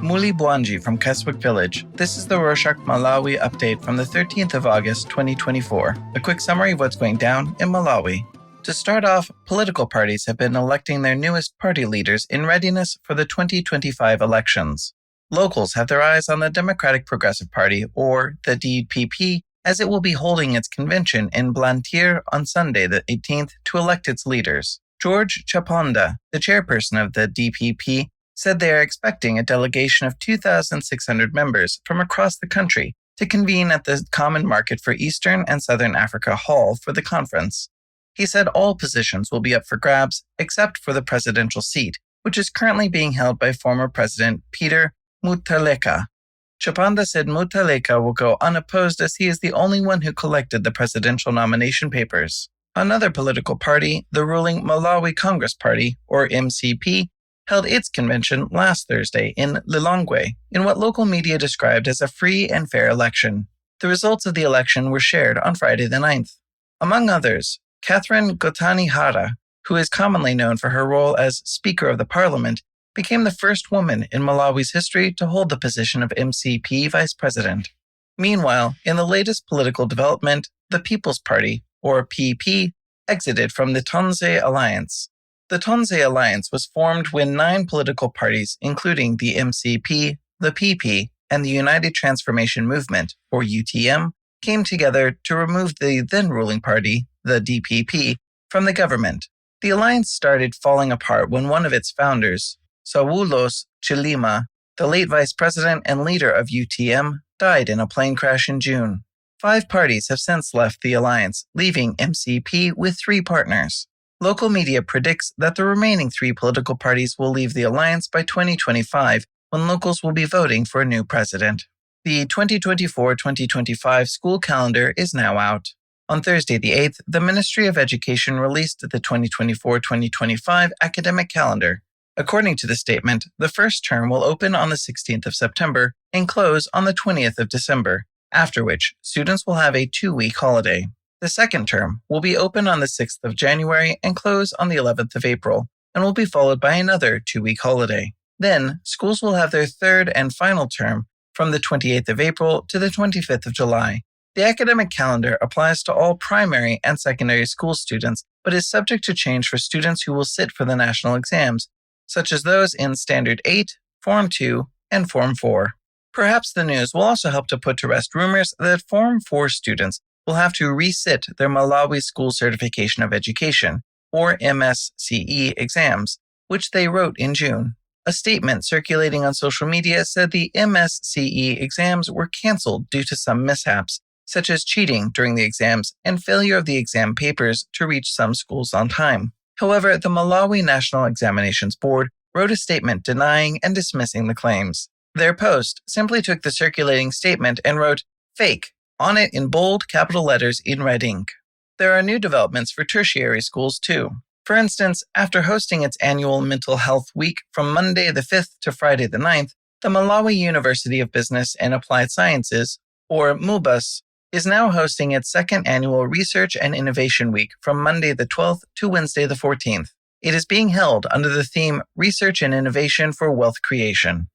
Muli Bwanji from Keswick Village. This is the Rorschach Malawi update from the 13th of August 2024. A quick summary of what's going down in Malawi. To start off, political parties have been electing their newest party leaders in readiness for the 2025 elections. Locals have their eyes on the Democratic Progressive Party, or the DPP, as it will be holding its convention in Blantyre on Sunday the 18th to elect its leaders. George Chaponda, the chairperson of the DPP, said they are expecting a delegation of 2,600 members from across the country to convene at the Common Market for Eastern and Southern Africa Hall for the conference. He said all positions will be up for grabs except for the presidential seat, which is currently being held by former President Peter Mutharika. Chaponda said Mutharika will go unopposed as he is the only one who collected the presidential nomination papers. Another political party, the ruling Malawi Congress Party, or MCP, held its convention last Thursday in Lilongwe in what local media described as a free and fair election. The results of the election were shared on Friday the 9th. Among others, Catherine Gotani-Hara, who is commonly known for her role as Speaker of the Parliament, became the first woman in Malawi's history to hold the position of MCP Vice President. Meanwhile, in the latest political development, the People's Party, or PP, exited from the Tonse Alliance. The Tonse Alliance was formed when 9 political parties, including the MCP, the PP, and the United Transformation Movement, or UTM, came together to remove the then-ruling party, the DPP, from the government. The alliance started falling apart when one of its founders, Saulos Chilima, the late vice president and leader of UTM, died in a plane crash in June. 5 parties have since left the alliance, leaving MCP with 3 partners. Local media predicts that the remaining 3 political parties will leave the alliance by 2025, when locals will be voting for a new president. The 2024-2025 school calendar is now out. On Thursday the 8th, the Ministry of Education released the 2024-2025 academic calendar. According to the statement, the first term will open on the 16th of September and close on the 20th of December, after which students will have a 2-week holiday. The second term will be open on the 6th of January and close on the 11th of April, and will be followed by another 2-week holiday. Then, schools will have their third and final term from the 28th of April to the 25th of July. The academic calendar applies to all primary and secondary school students, but is subject to change for students who will sit for the national exams, such as those in Standard 8, Form 2, and Form 4. Perhaps the news will also help to put to rest rumors that Form 4 students will have to resit their Malawi School Certification of Education, or MSCE exams, which they wrote in June. A statement circulating on social media said the MSCE exams were canceled due to some mishaps, such as cheating during the exams and failure of the exam papers to reach some schools on time. However, the Malawi National Examinations Board wrote a statement denying and dismissing the claims. Their post simply took the circulating statement and wrote, "Fake," on it in bold capital letters in red ink. There are new developments for tertiary schools too. For instance, after hosting its annual Mental Health Week from Monday the 5th to Friday the 9th, the Malawi University of Business and Applied Sciences, or MUBUS, is now hosting its second annual Research and Innovation Week from Monday the 12th to Wednesday the 14th. It is being held under the theme Research and Innovation for Wealth Creation.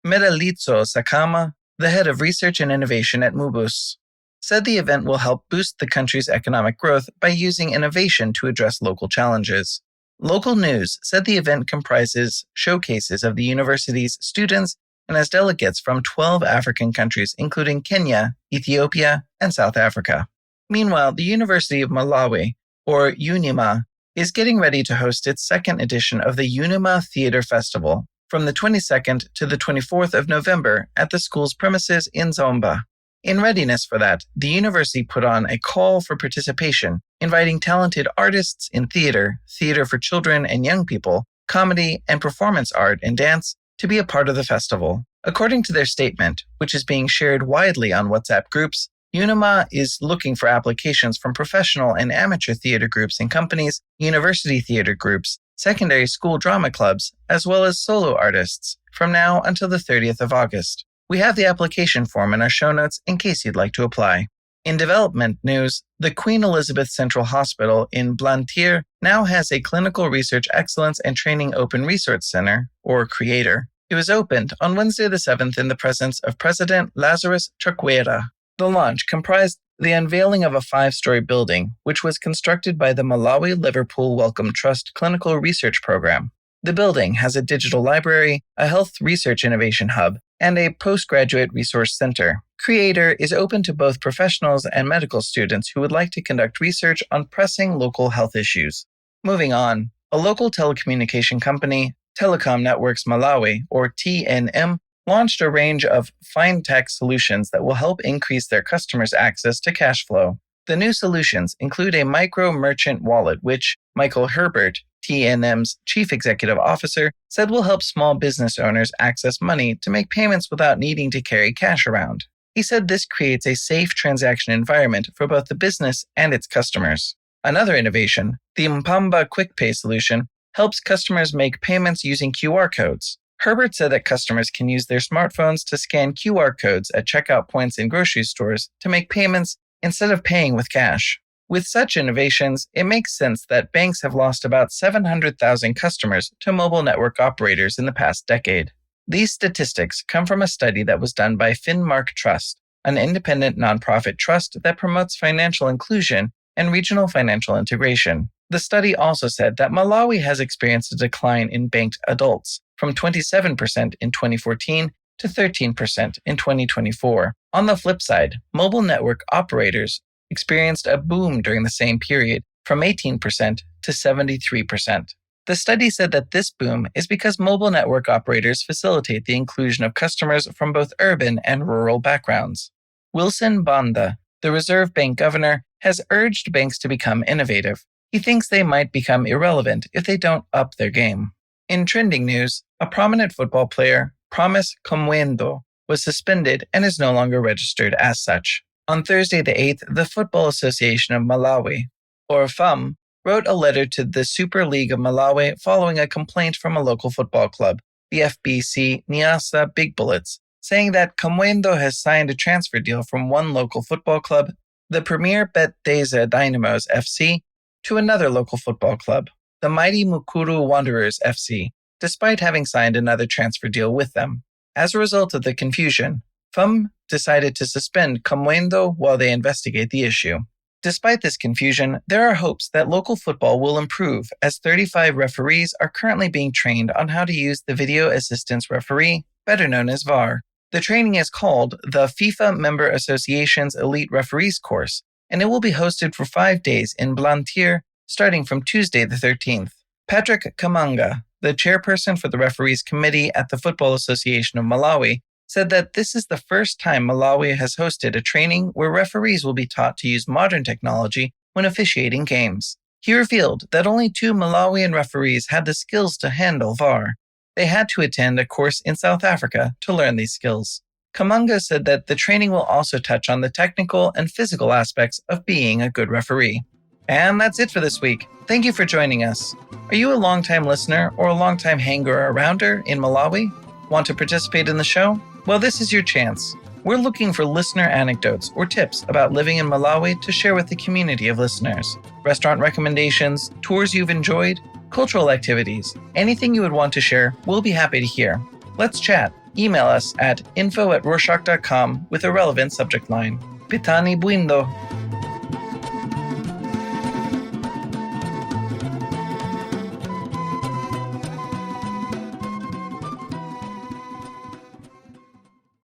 Medalitso Sakama, the head of Research and Innovation at MUBUS, said the event will help boost the country's economic growth by using innovation to address local challenges. Local news said the event comprises showcases of the university's students and has delegates from 12 African countries, including Kenya, Ethiopia, and South Africa. Meanwhile, the University of Malawi, or UNIMA, is getting ready to host its second edition of the UNIMA Theater Festival from the 22nd to the 24th of November at the school's premises in Zomba. In readiness for that, the university put on a call for participation, inviting talented artists in theater, theater for children and young people, comedy, and performance art and dance to be a part of the festival. According to their statement, which is being shared widely on WhatsApp groups, UNIMA is looking for applications from professional and amateur theater groups and companies, university theater groups, secondary school drama clubs, as well as solo artists, from now until the 30th of August. We have the application form in our show notes in case you'd like to apply. In development news, the Queen Elizabeth Central Hospital in Blantyre now has a Clinical Research Excellence and Training Open Resource Center, or CREATOR. It was opened on Wednesday the 7th in the presence of President Lazarus Chakwera. The launch comprised the unveiling of a 5-story building, which was constructed by the Malawi Liverpool Wellcome Trust Clinical Research Program. The building has a digital library, a health research innovation hub, and a postgraduate resource center. CREATOR is open to both professionals and medical students who would like to conduct research on pressing local health issues. Moving on, a local telecommunication company, Telecom Networks Malawi, or TNM, launched a range of Fintech solutions that will help increase their customers' access to cash flow. The new solutions include a micro-merchant wallet, which Michael Herbert, TNM's chief executive officer, said will help small business owners access money to make payments without needing to carry cash around. He said this creates a safe transaction environment for both the business and its customers. Another innovation, the Mpamba QuickPay solution, helps customers make payments using QR codes. Herbert said that customers can use their smartphones to scan QR codes at checkout points in grocery stores to make payments instead of paying with cash. With such innovations, it makes sense that banks have lost about 700,000 customers to mobile network operators in the past decade. These statistics come from a study that was done by Finmark Trust, an independent nonprofit trust that promotes financial inclusion and regional financial integration. The study also said that Malawi has experienced a decline in banked adults from 27% in 2014 to 13% in 2024. On the flip side, mobile network operators experienced a boom during the same period from 18% to 73%. The study said that this boom is because mobile network operators facilitate the inclusion of customers from both urban and rural backgrounds. Wilson Banda, the Reserve Bank governor, has urged banks to become innovative. He thinks they might become irrelevant if they don't up their game. In trending news, a prominent football player, Promise Komwendo, was suspended and is no longer registered as such. On Thursday the 8th, the Football Association of Malawi, or FAM, wrote a letter to the Super League of Malawi following a complaint from a local football club, the FBC Niassa Big Bullets, saying that Komwendo has signed a transfer deal from one local football club, the Premier Betdeza Dynamos FC, to another local football club, the Mighty Mukuru Wanderers FC, despite having signed another transfer deal with them. As a result of the confusion, FAM decided to suspend Komwendo while they investigate the issue. Despite this confusion, there are hopes that local football will improve as 35 referees are currently being trained on how to use the Video Assistance Referee, better known as VAR. The training is called the FIFA Member Association's Elite Referees Course, and it will be hosted for 5 days in Blantyre, starting from Tuesday the 13th. Patrick Kamanga, the chairperson for the Referees Committee at the Football Association of Malawi, said that this is the first time Malawi has hosted a training where referees will be taught to use modern technology when officiating games. He revealed that only 2 Malawian referees had the skills to handle VAR. They had to attend a course in South Africa to learn these skills. Kamanga said that the training will also touch on the technical and physical aspects of being a good referee. And that's it for this week. Thank you for joining us. Are you a longtime listener or a longtime hanger-arounder in Malawi? Want to participate in the show? Well, this is your chance. We're looking for listener anecdotes or tips about living in Malawi to share with the community of listeners. Restaurant recommendations, tours you've enjoyed, cultural activities, anything you would want to share, we'll be happy to hear. Let's chat. Email us at info@rorschach.com with a relevant subject line. Pitani Buindo.